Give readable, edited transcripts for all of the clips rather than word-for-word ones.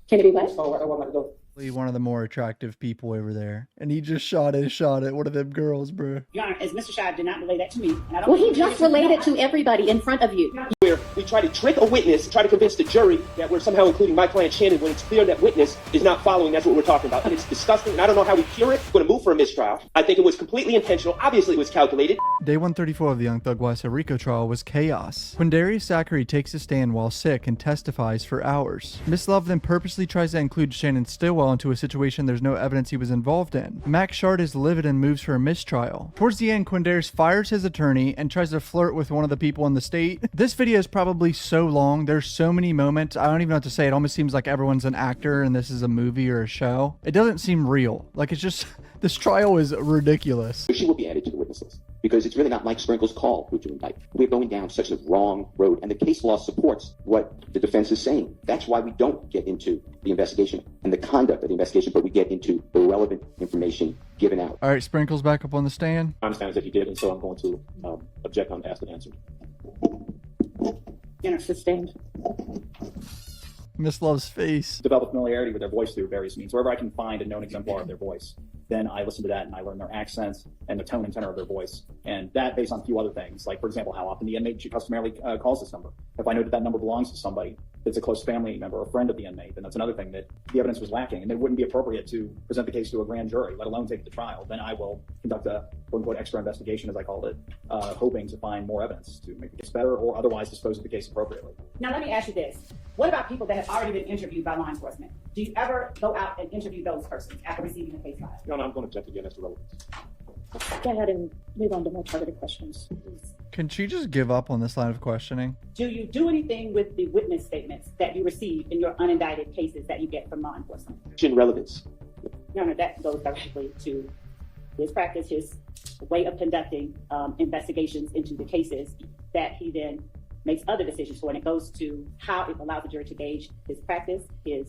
Can it be what? One of the more attractive people over there, and he just shot at one of them girls, bro. Your Honor, as Mr. Shad did not relay that to me. And I don't Well, he just relayed it to everybody in front of you. Where we try to trick a witness, try to convince the jury that we're somehow including my client Shannon when it's clear that witness is not following. That's what we're talking about. And it's disgusting, and I don't know how we cure it. We're going to move for a mistrial. I think it was completely intentional. Obviously, it was calculated. Day 134 of the Young Thug-Wise-A-Rico trial was chaos. Quindarius Zachary takes a stand while sick and testifies for hours. Miss Love then purposely tries to include Shannon Stillwell into a situation there's no evidence he was involved in. Max Shard is livid and moves for a mistrial. Towards the end, Quindarius fires his attorney and tries to flirt with one of the people in the state. This video is probably so long. There's so many moments. I don't even know what to say. It almost seems like everyone's an actor and this is a movie or a show. It doesn't seem real. Like, it's just, this trial is ridiculous. She will be added to the witness list because it's really not Mike Sprinkle's call who to indict. We're going down such a wrong road, and the case law supports what the defense is saying. That's why we don't get into the investigation and the conduct of the investigation, but we get into the relevant information given out. All right, Sprinkle's back up on the stand. I understand that he did, and so I'm going to object on asked and answered. Sustained. Miss Love's face. Develop familiarity with their voice through various means. Wherever I can find a known exemplar of their voice, then I listen to that and I learn their accents and the tone and tenor of their voice. And that based on a few other things, like, for example, how often the inmate customarily calls this number. If I know that that number belongs to somebody that's a close family member or friend of the inmate, then that's another thing that the evidence was lacking. And it wouldn't be appropriate to present the case to a grand jury, let alone take it to trial. Then I will conduct a quote-unquote extra investigation, as I called it, hoping to find more evidence to make the case better or otherwise dispose of the case appropriately. Now, let me ask you this. What about people that have already been interviewed by law enforcement? Do you ever go out and interview those persons after receiving a case file? Your Honor, I'm going to object again as to relevance. Go ahead and move on to more targeted questions, please. Can she just give up on this line of questioning? Do you do anything with the witness statements that you receive in your unindicted cases that you get from law enforcement? Relevance. Your Honor, that goes directly to his practice, his way of conducting investigations into the cases that he then makes other decisions for, and it goes to how it allows the jury to gauge his practice, his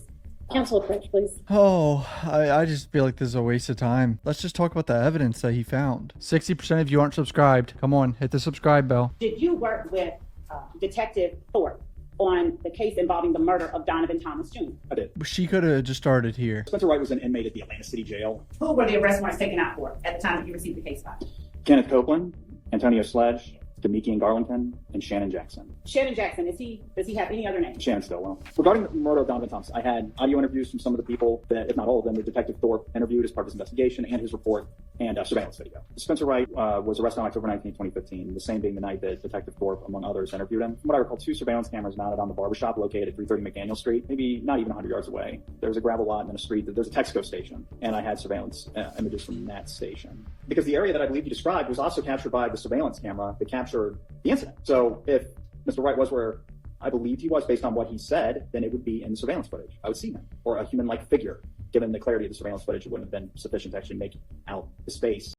Counsel approach, please. Oh, I just feel like this is a waste of time. Let's just talk about the evidence that he found. 60% of you aren't subscribed. Come on, hit the subscribe bell. Did you work with Detective Thorpe on the case involving the murder of Donovan Thomas Jr.? I did. She could have just started here. Spencer Wright was an inmate at the Atlanta City Jail. Who were the arrest warrants taken out for at the time that you received the case file? Kenneth Copeland, Antonio Sledge, Demikian Garlington, and Shannon Jackson. Shannon Jackson, does he have any other name? Shannon Stillwell. Regarding the murder of Donovan Thomas, I had audio interviews from some of the people that, if not all of them, that Detective Thorpe interviewed as part of his investigation and his report and surveillance video. Spencer Wright was arrested on October 19, 2015, the same being the night that Detective Thorpe, among others, interviewed him. From what I recall, 2 surveillance cameras mounted on the barbershop located at 330 McDaniel Street, maybe not even 100 yards away. There's a gravel lot and then a street. There's a Texaco station, and I had surveillance images from that station. Because the area that I believe you described was also captured by the surveillance camera that captured the incident. So if Mr. Wright was where I believed he was based on what he said, then it would be in the surveillance footage. I would see him, or a human-like figure. Given the clarity of the surveillance footage, it wouldn't have been sufficient to actually make out the space.